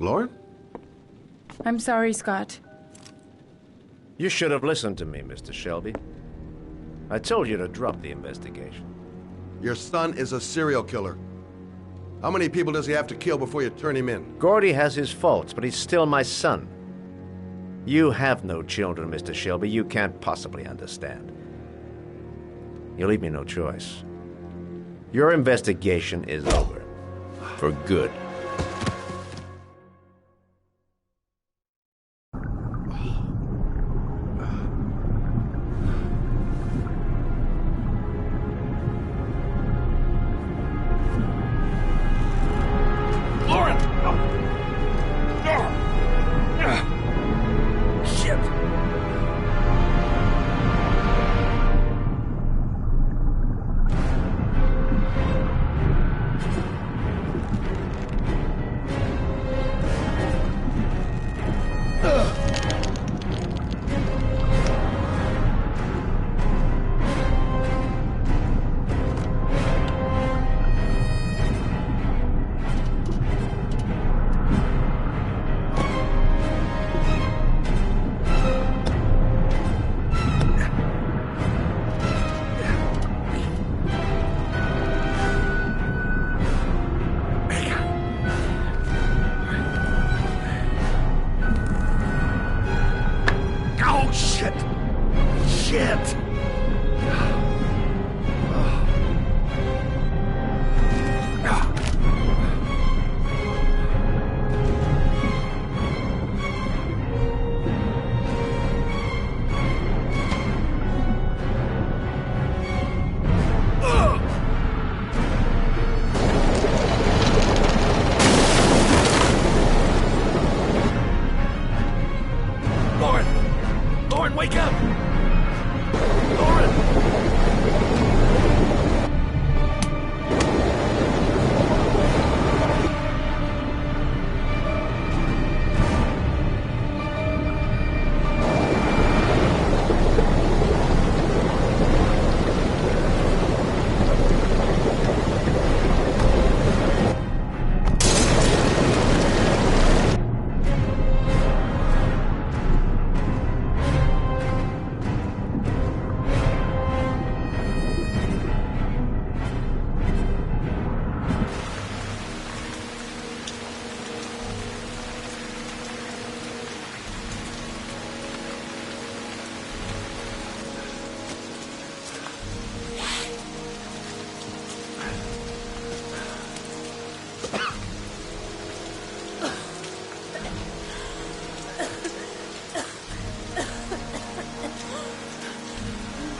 Lauren? I'm sorry, Scott. You should have listened to me, Mr. Shelby. I told you to drop the investigation. Your son is a serial killer. How many people does he have to kill before you turn him in? Gordy has his faults, but he's still my son. You have no children, Mr. Shelby. You can't possibly understand. You leave me no choice. Your investigation is over. For good.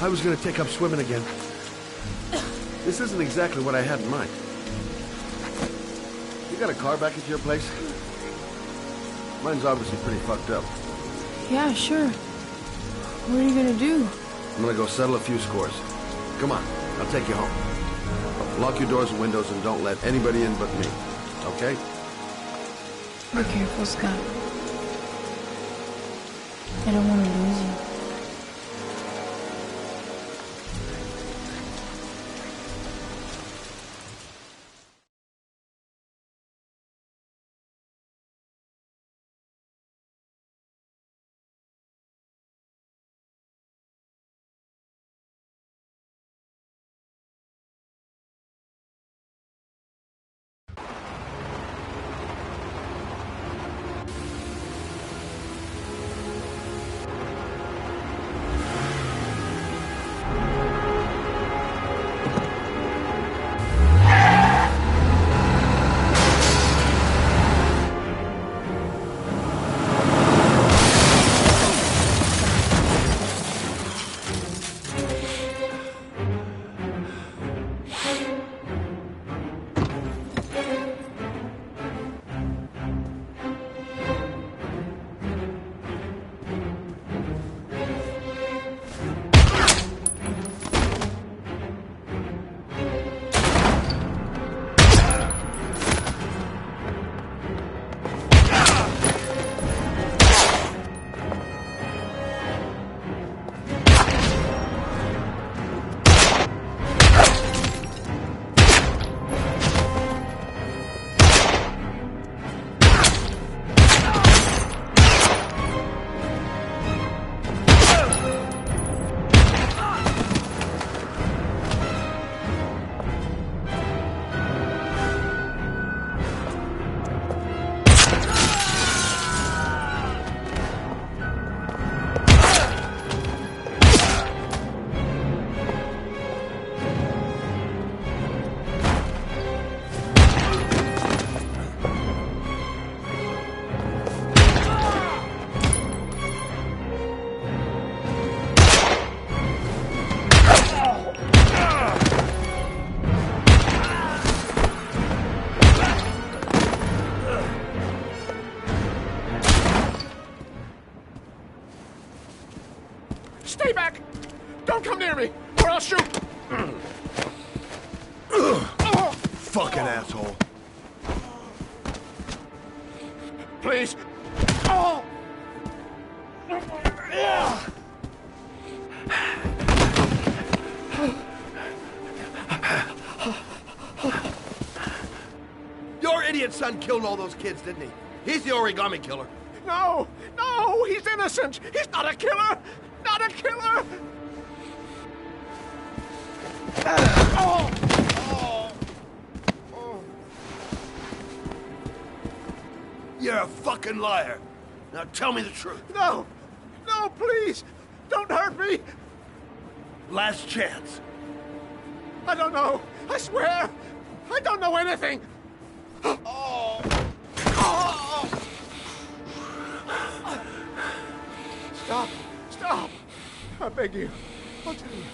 I was gonna take up swimming again. This isn't exactly what I had in mind. You got a car back at your place? Mine's obviously pretty fucked up. Yeah, sure. What are you gonna do? I'm gonna go settle a few scores. Come on, I'll take you home. Lock your doors and windows and don't let anybody in but me. Okay? Be careful, Scott. I don't want to lose you. again, asshole. Please. Oh! Your idiot son killed all those kids, didn't he? He's the origami killer. No! No! He's innocent! He's not a killer! Not a killer! Oh! You're a fucking liar. Now tell me the truth. No! No, please! Don't hurt me! Last chance. I don't know! I swear! I don't know anything! Stop! Stop! I beg you. I'll tell you.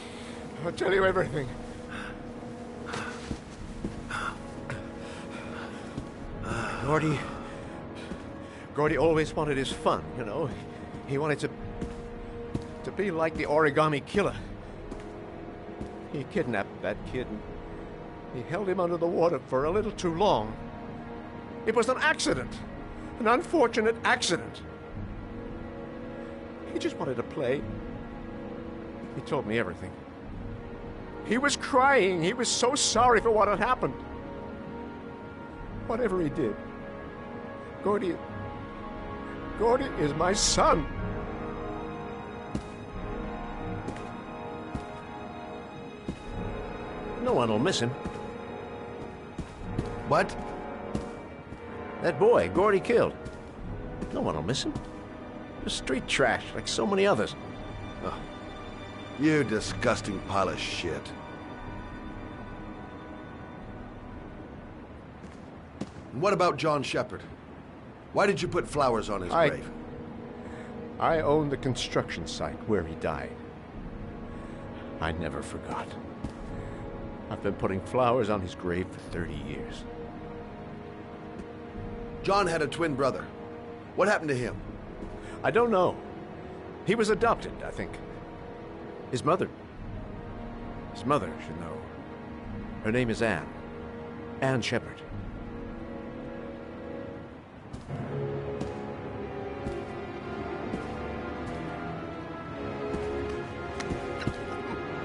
I'll tell you everything. Gordy always wanted his fun, you know. He wanted to be like the origami killer. He kidnapped that kid and he held him under the water for a little too long. It was an accident. An unfortunate accident. He just wanted to play. He told me everything. He was crying. He was so sorry for what had happened. Whatever he did, Gordy is my son. No one will miss him. What? That boy, Gordy killed. No one will miss him. Just street trash, like so many others. Oh, you disgusting pile of shit. And what about John Shepard? Why did you put flowers on his grave? I own the construction site where he died. I never forgot. I've been putting flowers on his grave for 30 years. John had a twin brother. What happened to him? I don't know. He was adopted, I think. His mother should know. Her name is Anne. Anne Shepard.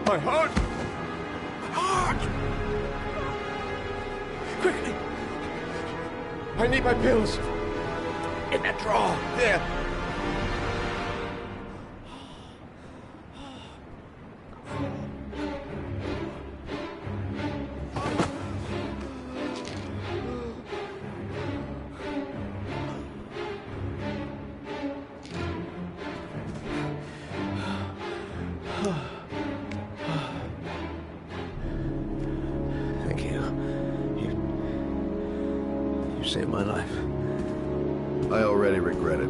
My heart! Heart! Quickly! I need my pills. In that drawer. There. Thank you. You saved my life. I already regret it.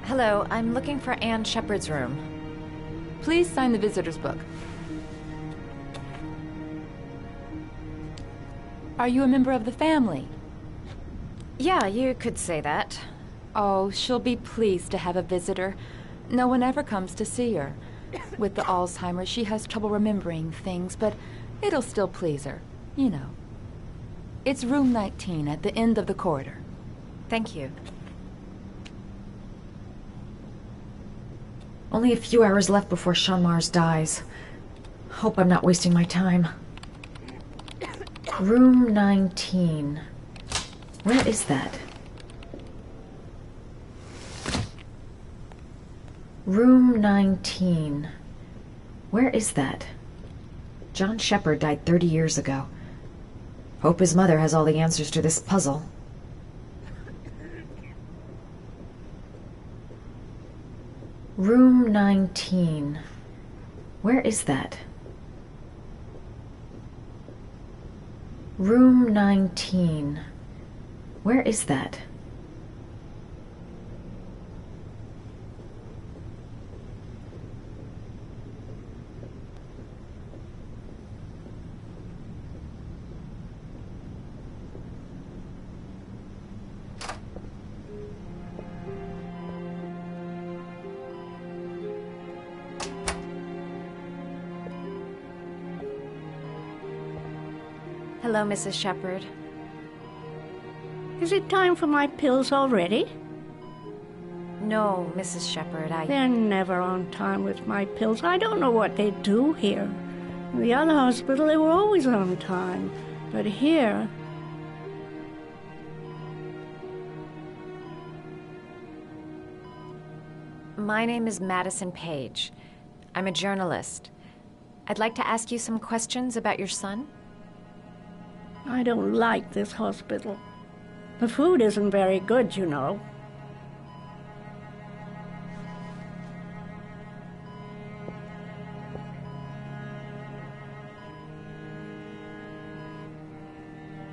Hello, I'm looking for Anne Shepard's room. Please sign the visitor's book. Are you a member of the family? Yeah, you could say that. Oh, she'll be pleased to have a visitor. No one ever comes to see her. With the Alzheimer's, she has trouble remembering things, but it'll still please her. You know. It's room 19 at the end of the corridor. Thank you. Only a few hours left before Sean Mars dies. Hope I'm not wasting my time. Room 19. Where is that? Room 19. Where is that? John Shepard died 30 years ago. Hope his mother has all the answers to this puzzle. Room 19. Where is that? Room 19. Where is that? Hello, Mrs. Shepard. Is it time for my pills already? No, Mrs. Shepard, They're never on time with my pills. I don't know what they do here. In the other hospital, they were always on time. But here... My name is Madison Page. I'm a journalist. I'd like to ask you some questions about your son. I don't like this hospital. The food isn't very good, you know.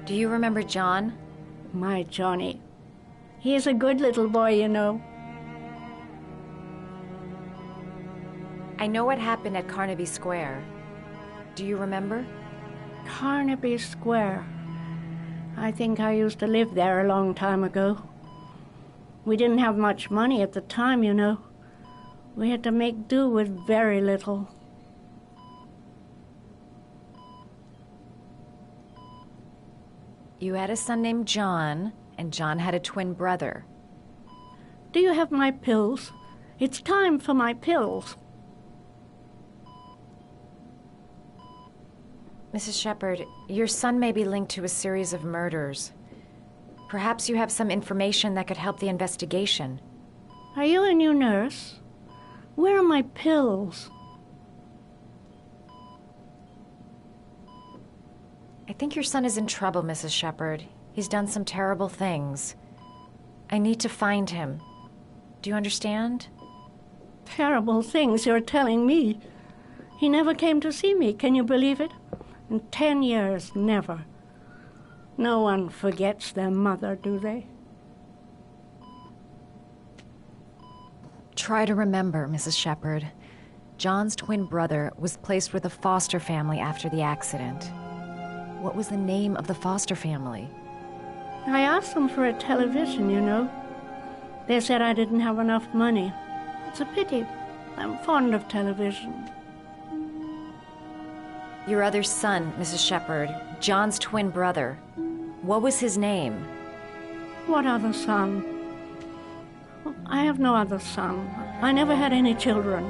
Do you remember John? My Johnny. He is a good little boy, you know. I know what happened at Carnaby Square. Do you remember? Carnaby Square. I think I used to live there a long time ago. We didn't have much money at the time, you know. We had to make do with very little. You had a son named John, and John had a twin brother. Do you have my pills? It's time for my pills. Mrs. Shepard, your son may be linked to a series of murders. Perhaps you have some information that could help the investigation. Are you a new nurse? Where are my pills? I think your son is in trouble, Mrs. Shepard. He's done some terrible things. I need to find him. Do you understand? Terrible things you're telling me. He never came to see me, can you believe it? In 10 years, never. No one forgets their mother, do they? Try to remember, Mrs. Shepard. John's twin brother was placed with a foster family after the accident. What was the name of the foster family? I asked them for a television, you know. They said I didn't have enough money. It's a pity. I'm fond of television. Your other son, Mrs. Shepard, John's twin brother. What was his name? What other son? I have no other son. I never had any children.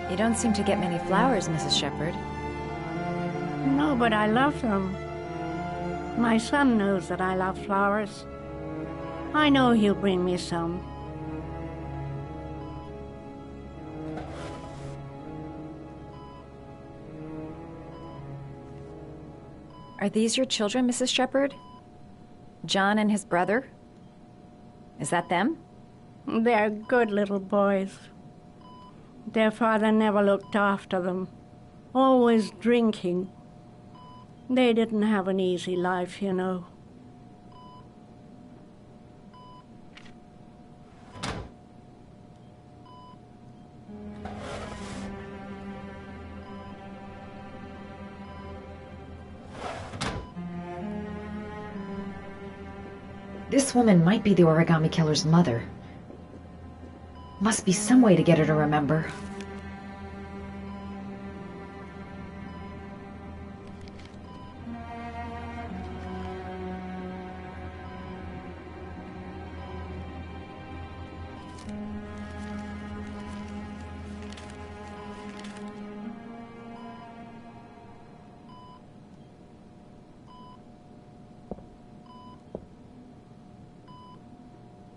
You don't seem to get many flowers, Mrs. Shepard. No, but I love them. My son knows that I love flowers. I know he'll bring me some. Are these your children, Mrs. Shepard? John and his brother? Is that them? They're good little boys. Their father never looked after them, always drinking. They didn't have an easy life, you know. This woman might be the origami killer's mother. Must be some way to get her to remember.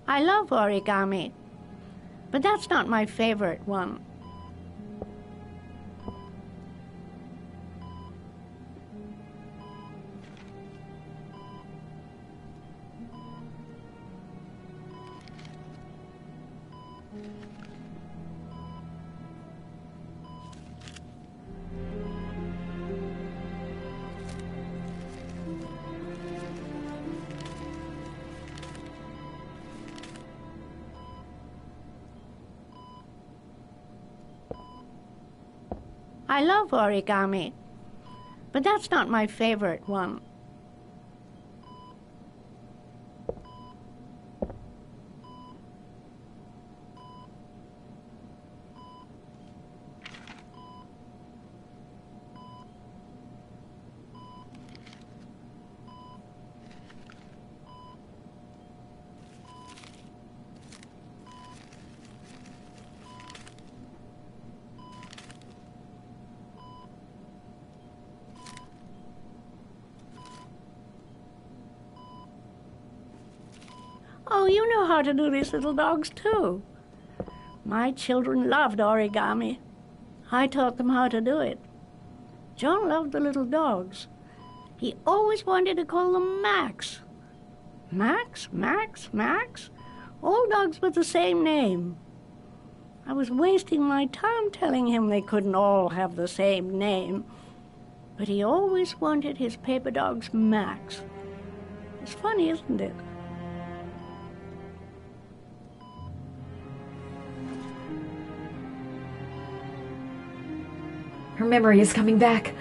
I love origami, but that's not my favorite one. I love origami, but that's not my favorite one. Oh, you know how to do these little dogs, too. My children loved origami. I taught them how to do it. John loved the little dogs. He always wanted to call them Max. Max, Max, Max. All dogs with the same name. I was wasting my time telling him they couldn't all have the same name. But he always wanted his paper dogs Max. It's funny, isn't it? Her memory is coming back.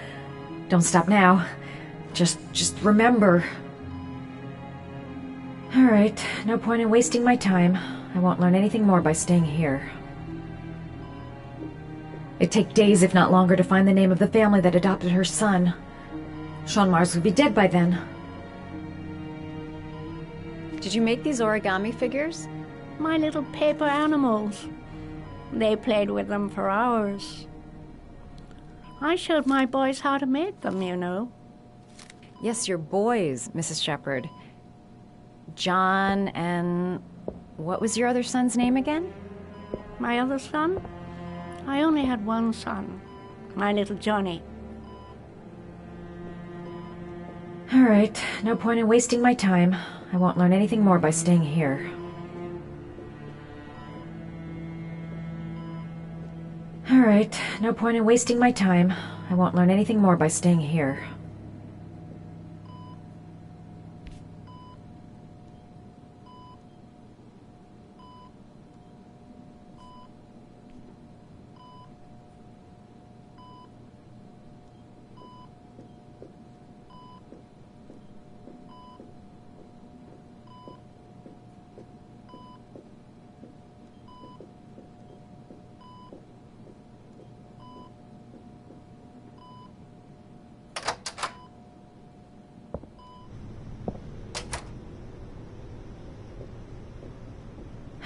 Don't stop now. Just remember. All right, no point in wasting my time. I won't learn anything more by staying here. It'd take days, if not longer, to find the name of the family that adopted her son. Sean Mars would be dead by then. Did you make these origami figures? My little paper animals. They played with them for hours. I showed my boys how to make them, you know. Yes, your boys, Mrs. Shepherd. John and... what was your other son's name again? My other son? I only had one son, my little Johnny. All right, no point in wasting my time. I won't learn anything more by staying here. All right, no point in wasting my time. I won't learn anything more by staying here.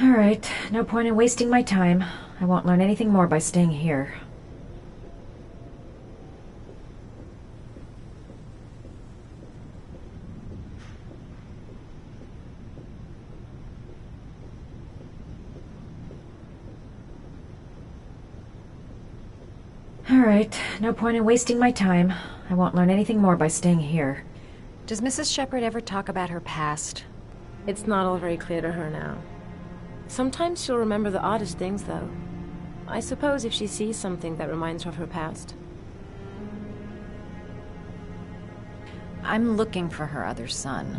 All right, no point in wasting my time. I won't learn anything more by staying here. All right, no point in wasting my time. I won't learn anything more by staying here. Does Mrs. Shepherd ever talk about her past? It's not all very clear to her now. Sometimes she'll remember the oddest things, though. I suppose if she sees something that reminds her of her past. I'm looking for her other son.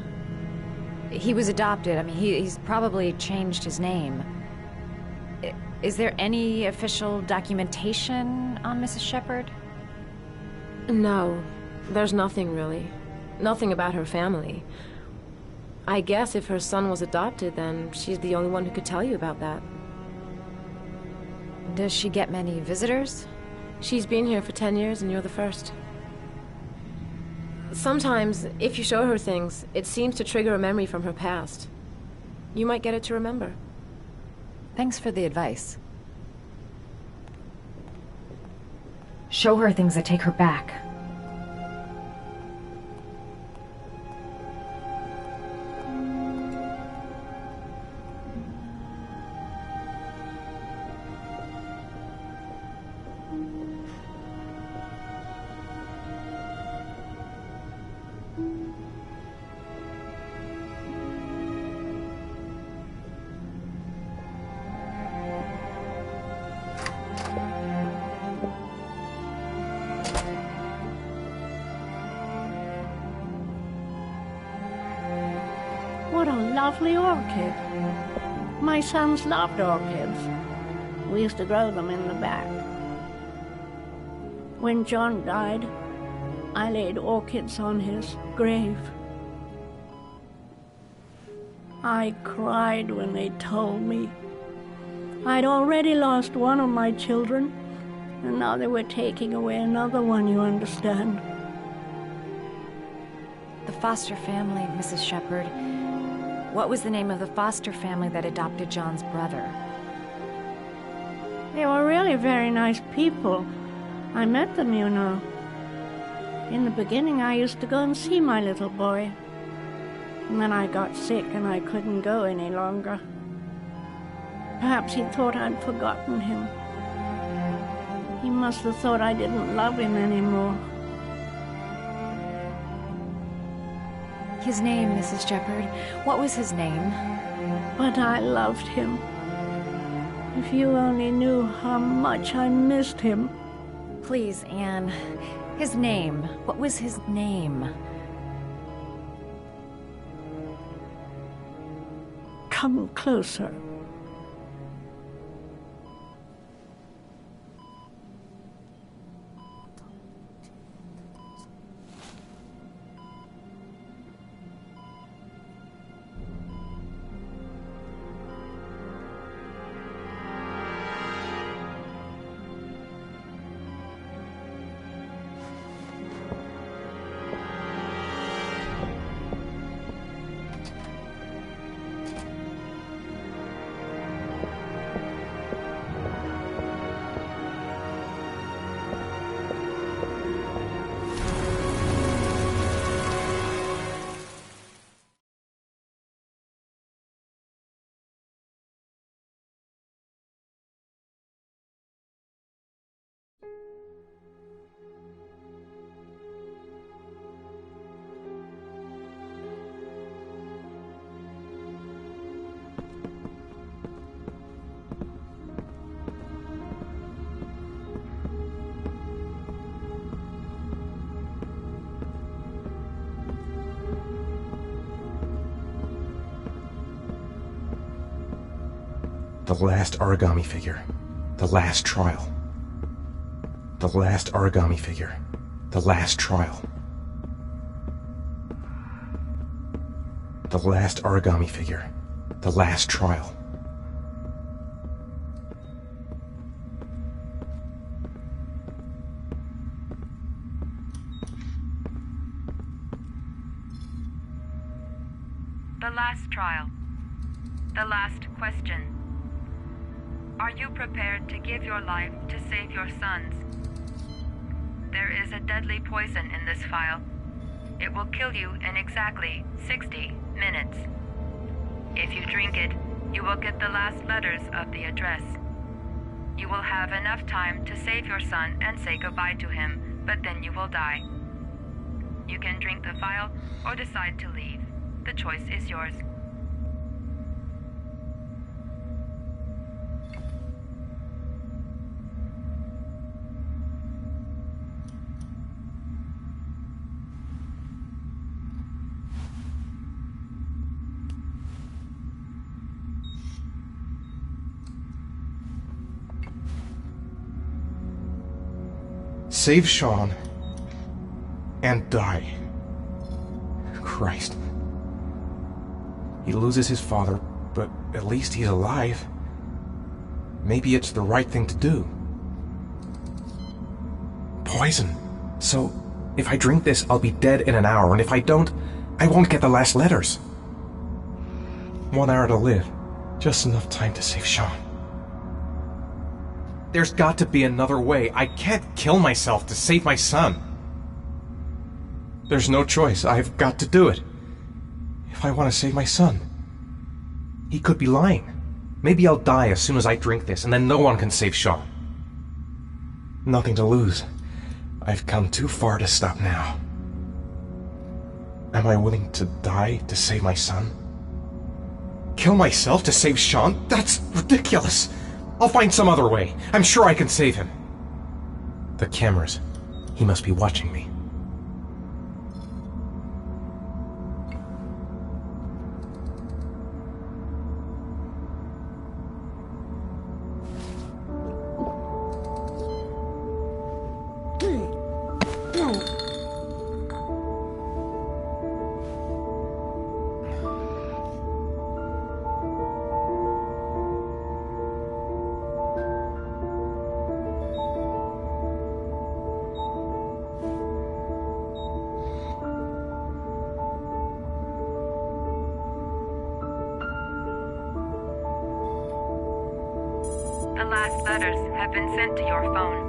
He was adopted. I mean, he's probably changed his name. Is there any official documentation on Mrs. Shepherd? No, there's nothing really. Nothing about her family. I guess if her son was adopted, then she's the only one who could tell you about that. Does she get many visitors? She's been here for 10 years and you're the first. Sometimes, if you show her things, it seems to trigger a memory from her past. You might get it to remember. Thanks for the advice. Show her things that take her back. What a lovely orchid. My sons loved orchids. We used to grow them in the back. When John died, I laid orchids on his grave. I cried when they told me. I'd already lost one of my children, and now they were taking away another one, you understand. The foster family, Mrs. Shepherd. What was the name of the foster family that adopted John's brother? They were really very nice people. I met them, you know. In the beginning, I used to go and see my little boy. And then I got sick and I couldn't go any longer. Perhaps he thought I'd forgotten him. He must have thought I didn't love him anymore. His name, Mrs. Shepherd. What was his name? But I loved him. If you only knew how much I missed him. Please, Anne. His name. What was his name? Come closer. The last origami figure. The last trial. The last origami figure. The last trial. The last origami figure. The last trial. The last trial. The last question. Are you prepared to give your life to save your sons? There is a deadly poison in this file. It will kill you in exactly 60 minutes. If you drink it, you will get the last letters of the address. You will have enough time to save your son and say goodbye to him, but then you will die. You can drink the file or decide to leave. The choice is yours. Save Sean and die. Christ. He loses his father, but at least he's alive. Maybe it's the right thing to do. Poison. So, if I drink this, I'll be dead in an hour, and if I don't, I won't get the last letters. 1 hour to live. Just enough time to save Sean. There's got to be another way. I can't kill myself to save my son. There's no choice. I've got to do it. If I want to save my son. He could be lying. Maybe I'll die as soon as I drink this, and then no one can save Sean. Nothing to lose. I've come too far to stop now. Am I willing to die to save my son? Kill myself to save Sean? That's ridiculous. I'll find some other way. I'm sure I can save him. The cameras. He must be watching me. you! The last letters have been sent to your phone.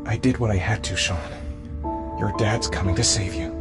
I did what I had to, Sean. Your dad's coming to save you.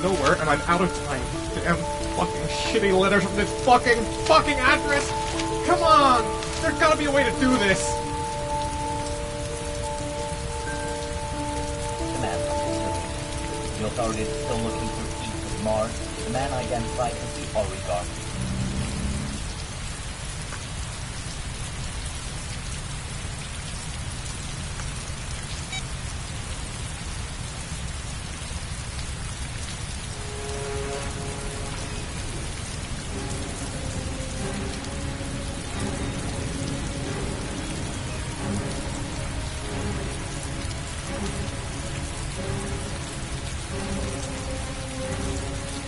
Nowhere, and I'm out of time. Damn fucking shitty letters from this fucking address! Come on! There's gotta be a way to do this! Command, the authorities are still looking for east of Mars. The man identified as the oligarch.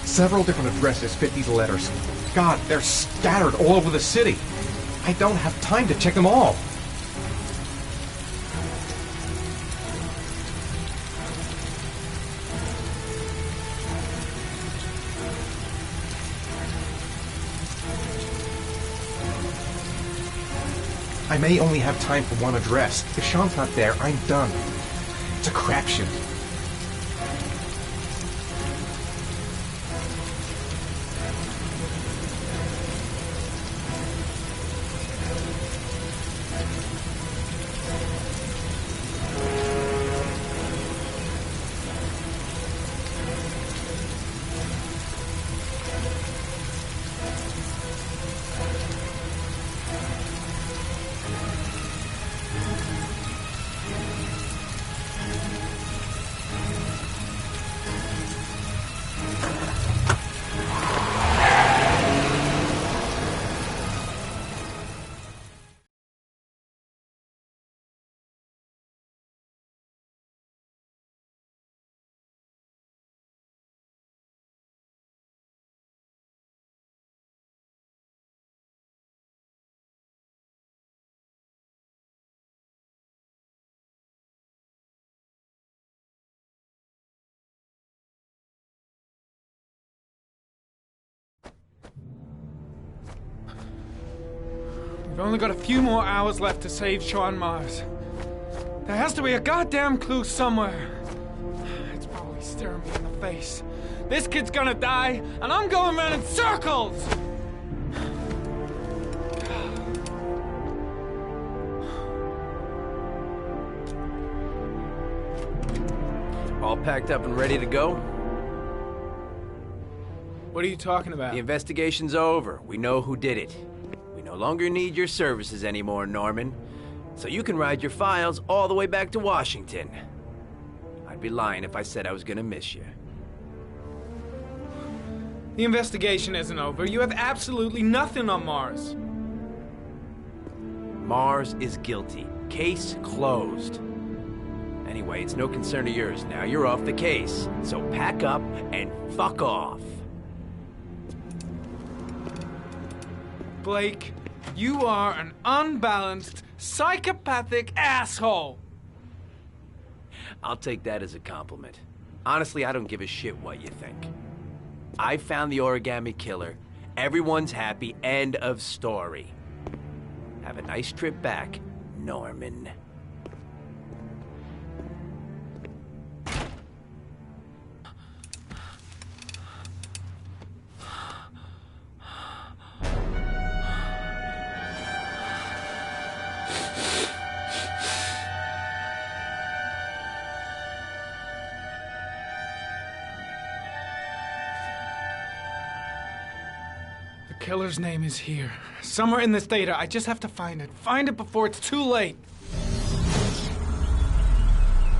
Several different addresses fit these letters. God, they're scattered all over the city. I don't have time to check them all. I may only have time for one address. If Sean's not there, I'm done. It's a crapshoot. We've only got a few more hours left to save Sean Mars. There has to be a goddamn clue somewhere. It's probably staring me in the face. This kid's gonna die, and I'm going around in circles! All packed up and ready to go? What are you talking about? The investigation's over. We know who did it. We no longer need your services anymore, Norman. So you can ride your files all the way back to Washington. I'd be lying if I said I was gonna miss you. The investigation isn't over. You have absolutely nothing on Mars. Mars is guilty. Case closed. Anyway, it's no concern of yours now. You're off the case. So pack up and fuck off. Blake, you are an unbalanced, psychopathic asshole! I'll take that as a compliment. Honestly, I don't give a shit what you think. I found the origami killer. Everyone's happy. End of story. Have a nice trip back, Norman. The killer's name is here. Somewhere in this data. I just have to find it. Find it before it's too late.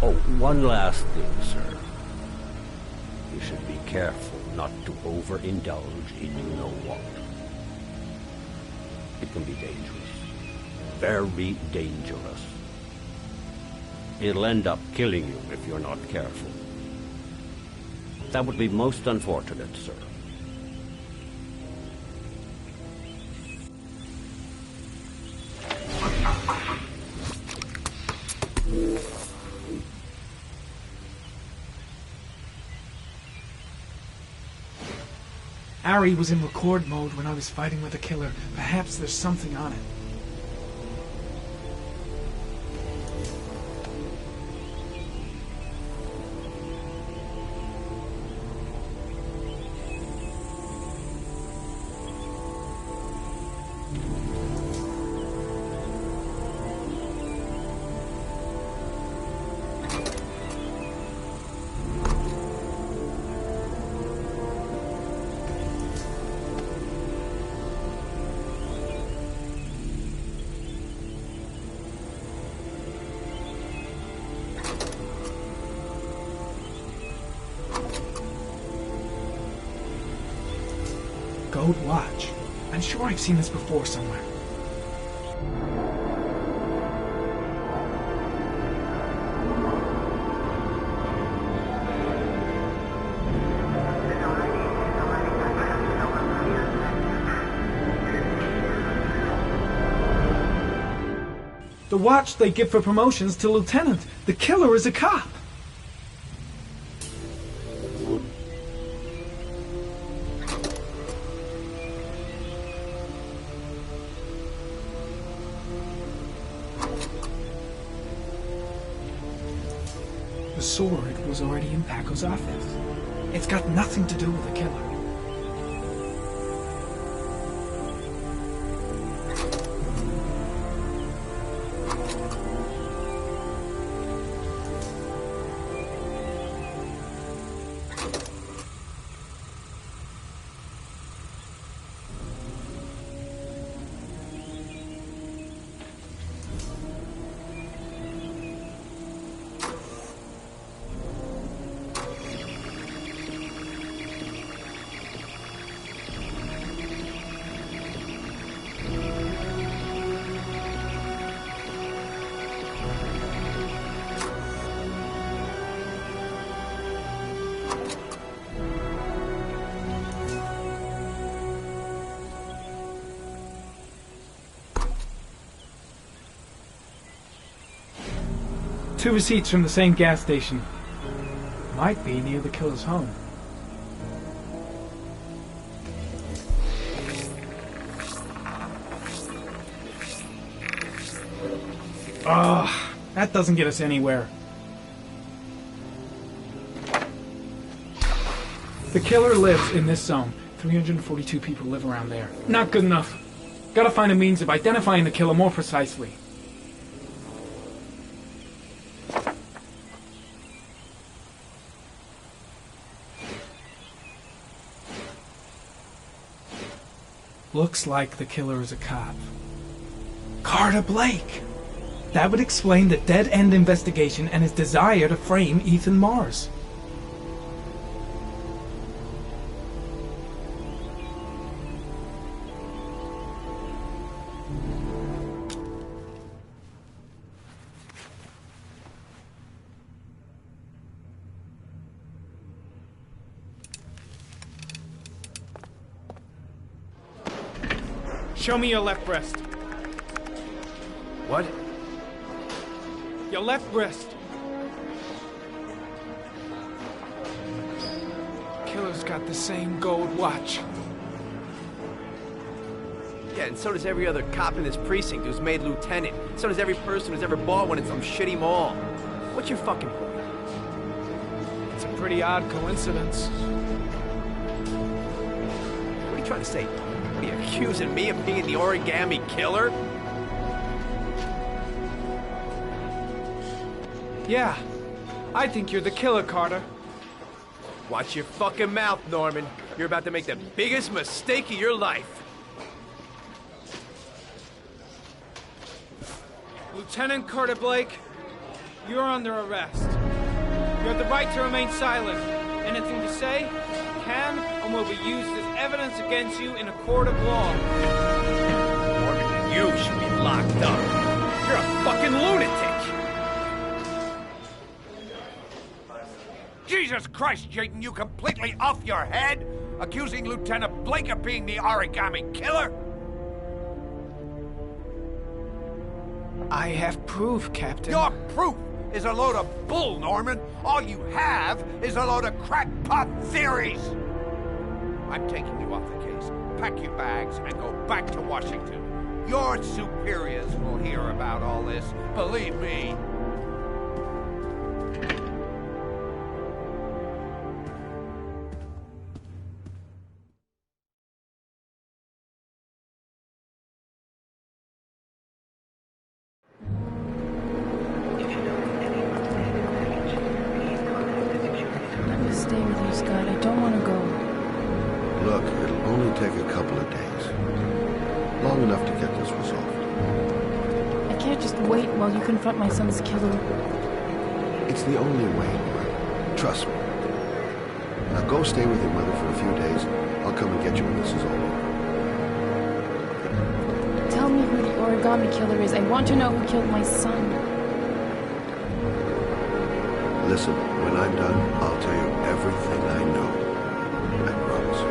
Oh, one last thing, sir. You should be careful not to overindulge in you know what. It can be dangerous. Very dangerous. It'll end up killing you if you're not careful. That would be most unfortunate, sir. Ari was in record mode when I was fighting with the killer. Perhaps there's something on it. Gold watch. I'm sure I've seen this before somewhere. The watch they give for promotions to lieutenant. The killer is a cop. The sword was already in Paco's office. It's got nothing to do with the killer. Two receipts from the same gas station. Might be near the killer's home. Ugh, that doesn't get us anywhere. The killer lives in this zone. 342 people live around there. Not good enough. Gotta find a means of identifying the killer more precisely. Looks like the killer is a cop. Carter Blake! That would explain the dead-end investigation and his desire to frame Ethan Mars. Show me your left breast. What? Your left breast. Killer's got the same gold watch. Yeah, and so does every other cop in this precinct who's made lieutenant. So does every person who's ever bought one in some shitty mall. What's your fucking point? It's a pretty odd coincidence. What are you trying to say? What, are you accusing me of being the origami killer? Yeah, I think you're the killer, Carter. Watch your fucking mouth, Norman. You're about to make the biggest mistake of your life. Lieutenant Carter Blake, you're under arrest. You have the right to remain silent. Anything you say can and will be used as evidence against you in a court of law. Norman, you should be locked up. You're a fucking lunatic. Jesus Christ, Jayden, you completely off your head? Accusing Lieutenant Blake of being the origami killer? I have proof, Captain. Your proof is a load of bull, Norman. All you have is a load of crackpot theories. I'm taking you off the case. Pack your bags and go back to Washington. Your superiors will hear about all this, believe me. Take a couple of days. Long enough to get this resolved. I can't just wait while you confront my son's killer. It's the only way, Lauren. Trust me. Now go stay with your mother for a few days. I'll come and get you when this is all over. Tell me who the origami killer is. I want to know who killed my son. Listen, when I'm done, I'll tell you everything I know. I promise.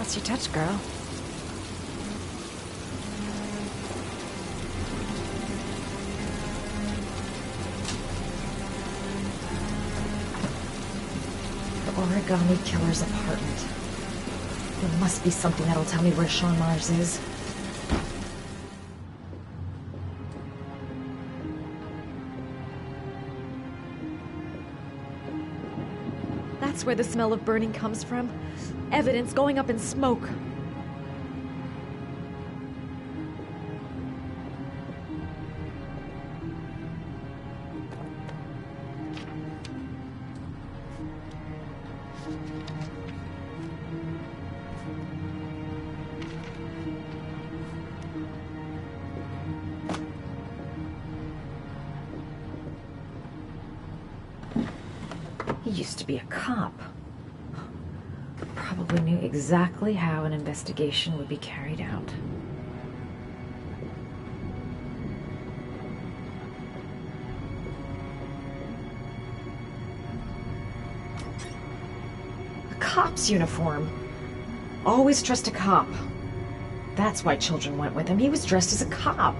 Watch your touch, girl. The Origami Killer's apartment. There must be something that'll tell me where Sean Mars is. That's where the smell of burning comes from. Evidence going up in smoke. He used to be a cop. Probably knew exactly how an investigation would be carried out. A cop's uniform. Always trust a cop. That's why children went with him. He was dressed as a cop.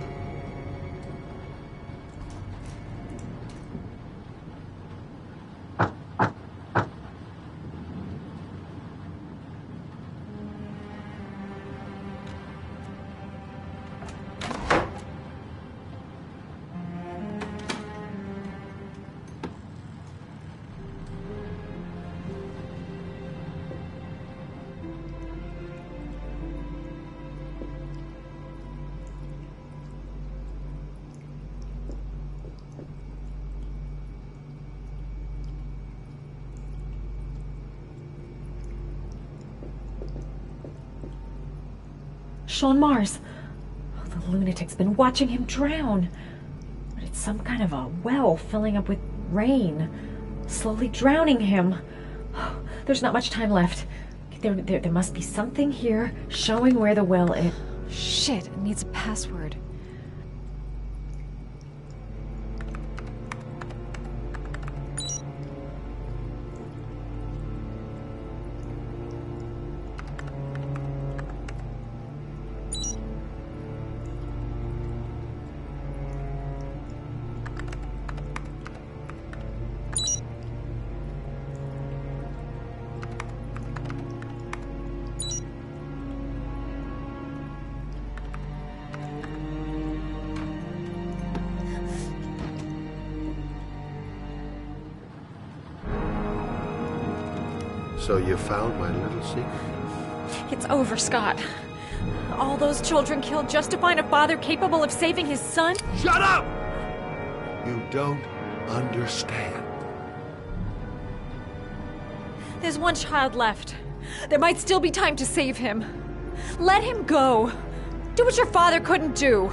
Sean Mars. Oh, the lunatic's been watching him drown. But it's some kind of a well filling up with rain, slowly drowning him. Oh, there's not much time left. There must be something here showing where the well is. Shit, it needs a password. So you found my little secret? It's over, Scott. All those children killed just to find a father capable of saving his son? Shut up! You don't understand. There's one child left. There might still be time to save him. Let him go. Do what your father couldn't do.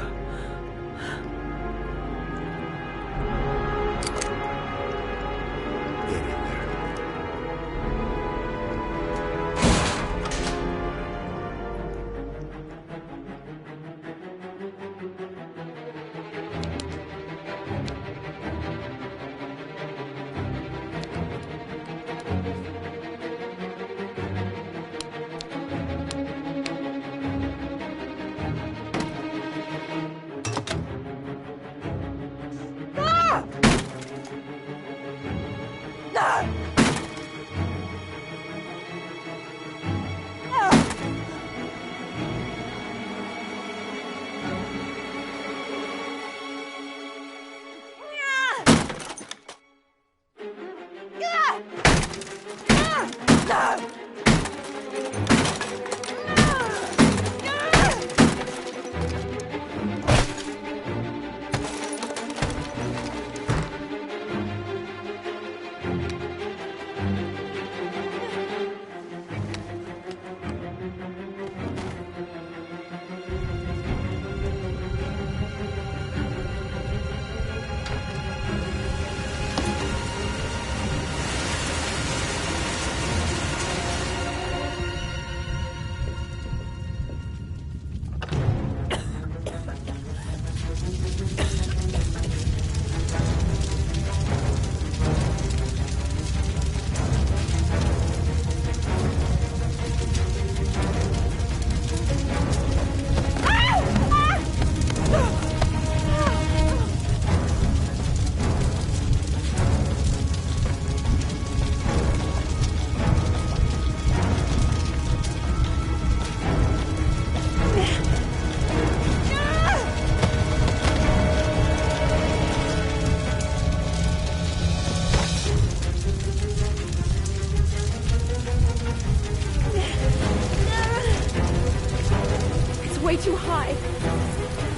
too high.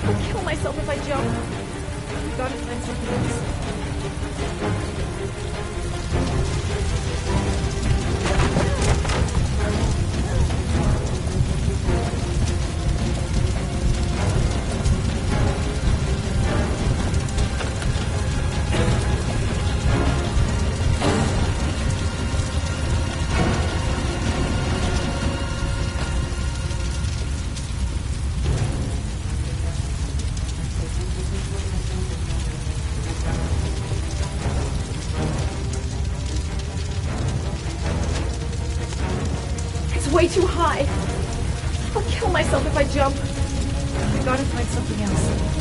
I'll kill myself if I jump. I've got to find something else. Way too high. I'll kill myself if I jump. I gotta find something else.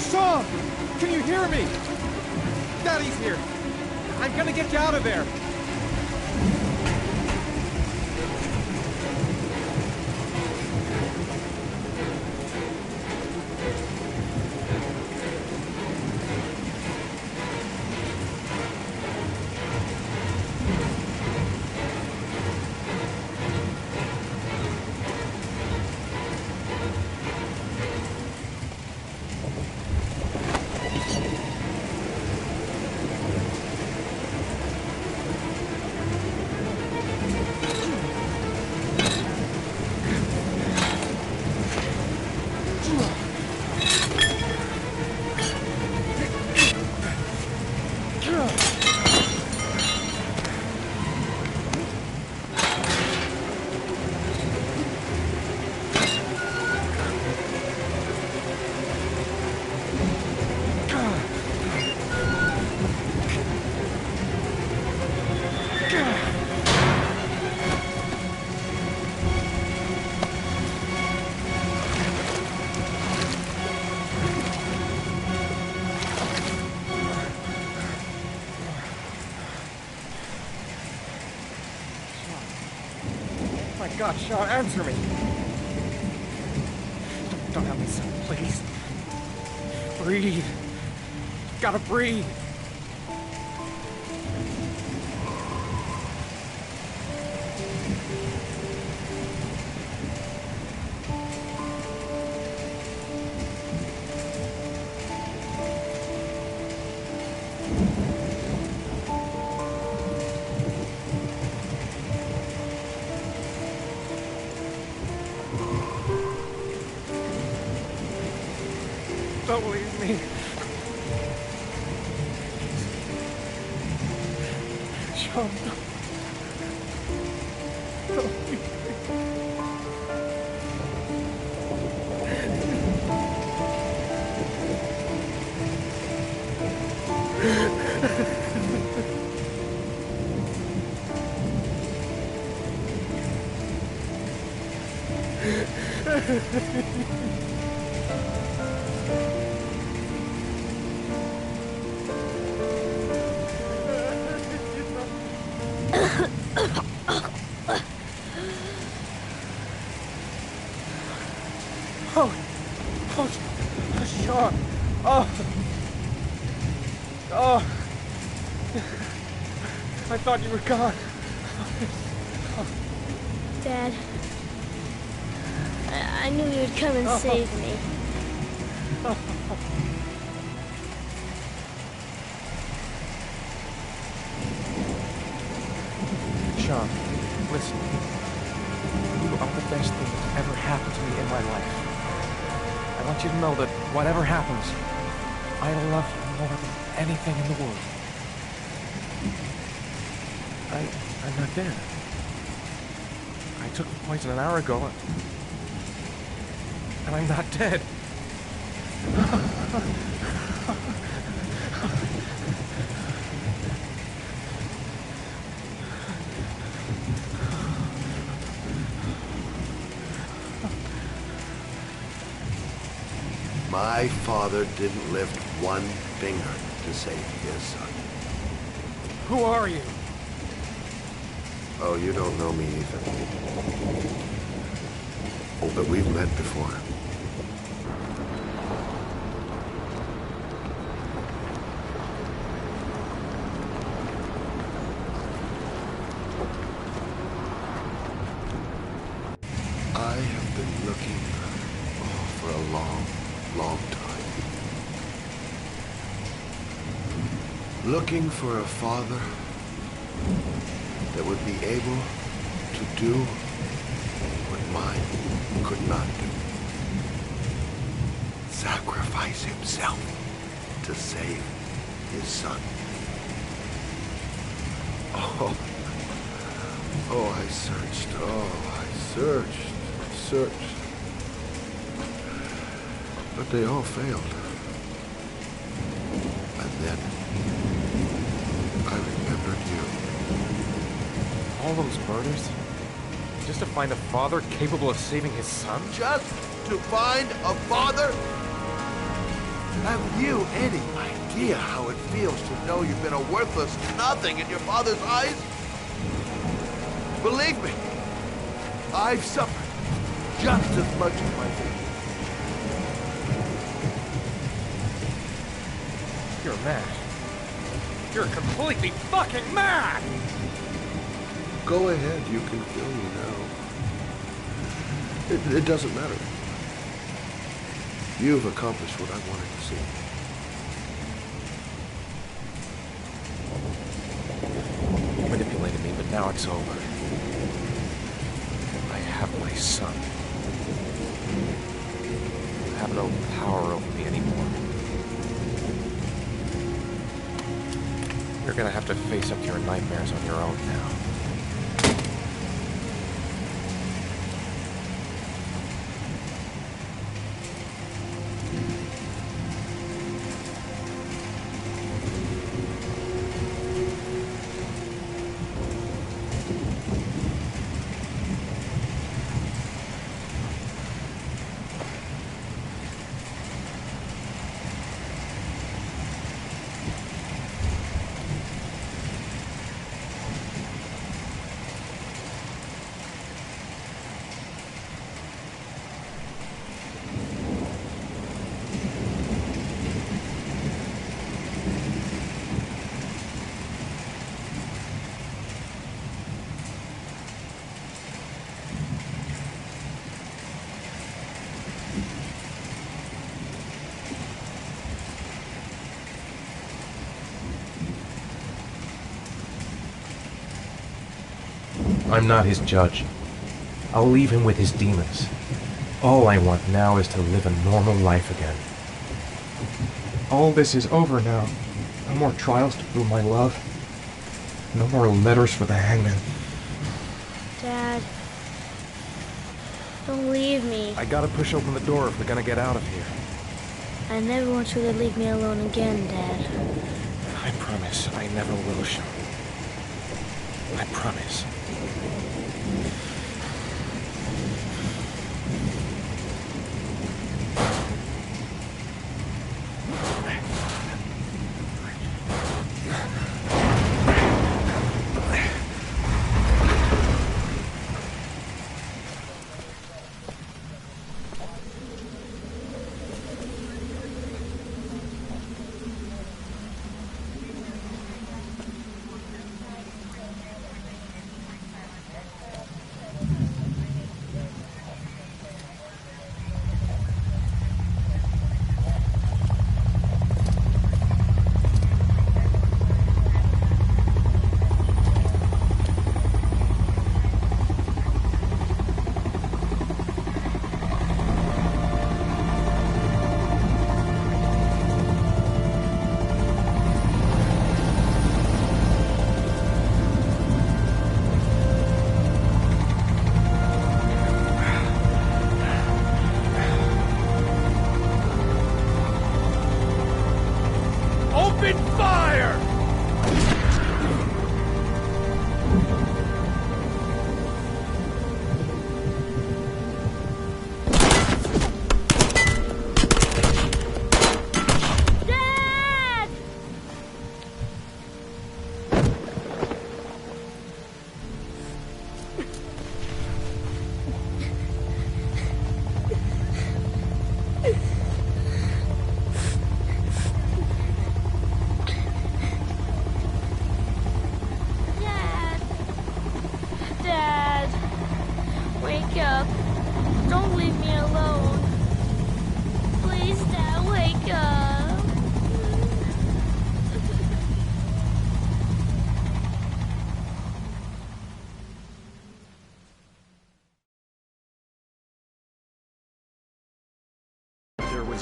Sean! Can you hear me? Daddy's here. I'm gonna get you out of there. my God, Sean, answer me. Don't have me, son, please. Breathe. You gotta breathe. Don't leave me. Sean, don't leave Sean. Oh. I thought you were gone. Dad, I knew you would come and save me. Sean, listen. You are the best thing that's ever happened to me in my life. I want you to know that whatever happens, I love you more than anything in the world. I'm not dead. I took the poison an hour ago, and I'm not dead. My father didn't lift one finger to save his son. Who are you? Oh, you don't know me either. But we've met before. I have been looking for a long time. Looking for a father that would be able to do what mine could not do. Sacrifice himself to save his son. I searched. I searched. But they all failed. And then I remembered you. All those murders? Just to find a father capable of saving his son? Just to find a father? Have you any idea how it feels to know you've been a worthless nothing in your father's eyes? Believe me, I've suffered just as much as my father. You're mad. You're completely fucking mad! Go ahead, you can kill me now. It doesn't matter. You've accomplished what I wanted to see. You manipulated me, but now it's over. I have my son. You have no power over me anymore. You're gonna have to face up to your nightmares on your own now. I'm not his judge. I'll leave him with his demons. All I want now is to live a normal life again. All this is over now. No more trials to prove my love. No more letters for the hangman. Dad, don't leave me. I gotta push open the door if we're gonna get out of here. I never want you to leave me alone again, Dad. I promise I never will, Sean. I promise.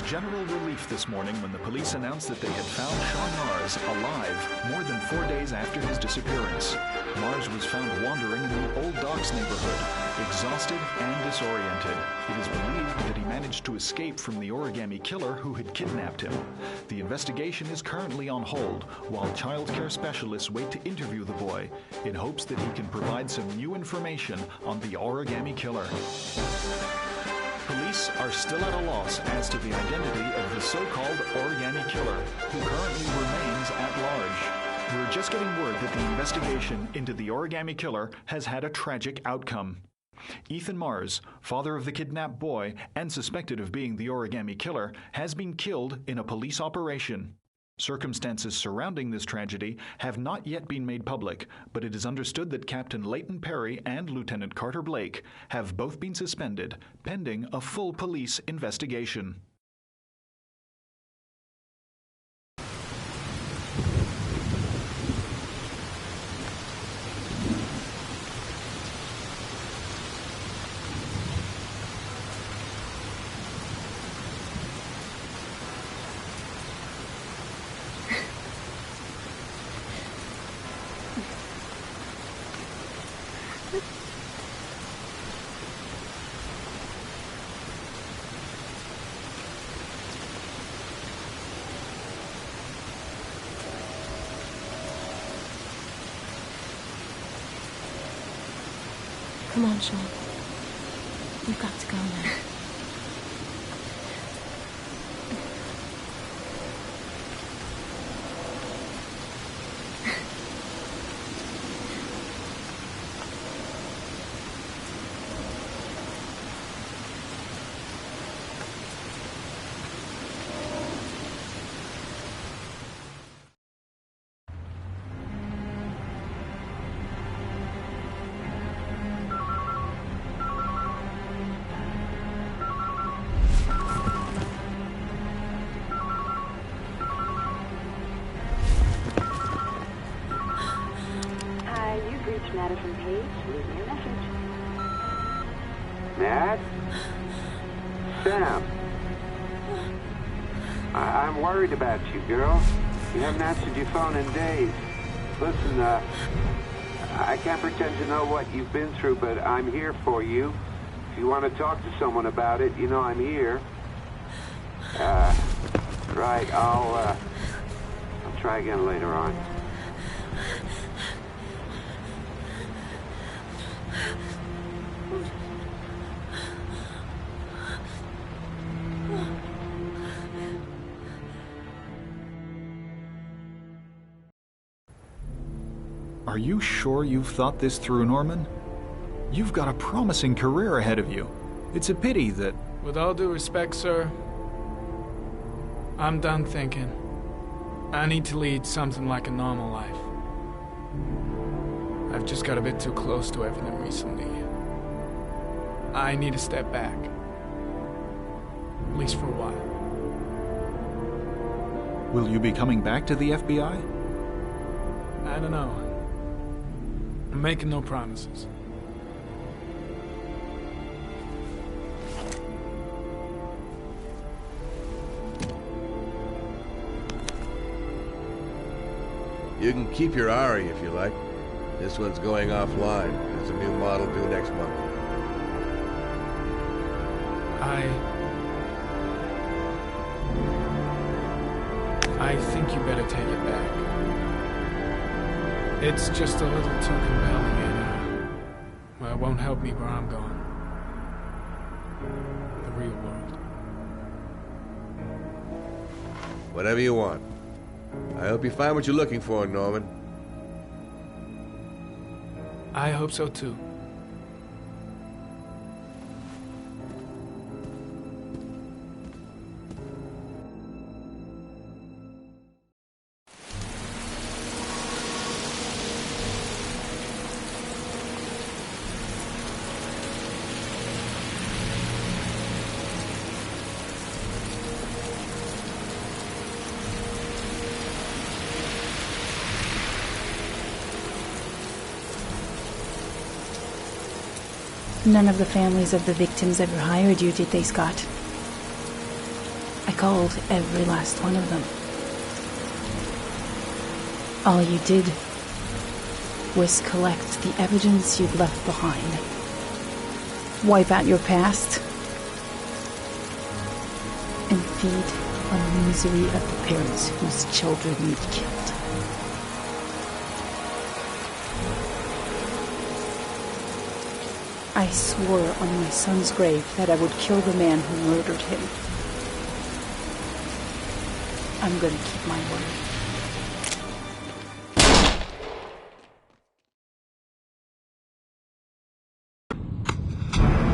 General relief this morning when the police announced that they had found Sean Mars alive more than 4 days after his disappearance. Mars was found wandering in the Old Docks neighborhood, exhausted and disoriented. It is believed that he managed to escape from the origami killer who had kidnapped him. The investigation is currently on hold while child care specialists wait to interview the boy in hopes that he can provide some new information on the origami killer. Police are still at a loss as to the identity of the so-called origami killer, who currently remains at large. We're just getting word that the investigation into the origami killer has had a tragic outcome. Ethan Mars, father of the kidnapped boy and suspected of being the origami killer, has been killed in a police operation. Circumstances surrounding this tragedy have not yet been made public, but it is understood that Captain Leighton Perry and Lieutenant Carter Blake have both been suspended, pending a full police investigation. Come on, Sean. You've got to go now. Madison Page, leave me a message. Matt? Sam? I'm worried about you, girl. You haven't answered your phone in days. Listen, I can't pretend to know what you've been through, but I'm here for you. If you want to talk to someone about it, you know I'm here. Right, I'll try again later on. Are you sure you've thought this through, Norman? You've got a promising career ahead of you. It's a pity that... With all due respect, sir, I'm done thinking. I need to lead something like a normal life. I've just got a bit too close to everything recently. I need to step back. At least for a while. Will you be coming back to the FBI? I don't know. I'm making no promises. You can keep your Ari if you like. This one's going offline. There's a new model due next month. I think you better take it back. It's just a little too compelling and, well, it won't help me where I'm going. The real world. Whatever you want. I hope you find what you're looking for, Norman. I hope so too. None of the families of the victims ever hired you, did they, Scott? I called every last one of them. All you did was collect the evidence you'd left behind. Wipe out your past and feed on the misery of the parents whose children you'd killed. I swore on my son's grave that I would kill the man who murdered him. I'm gonna keep my word.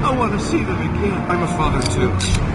I want to see them again. I'm a father too.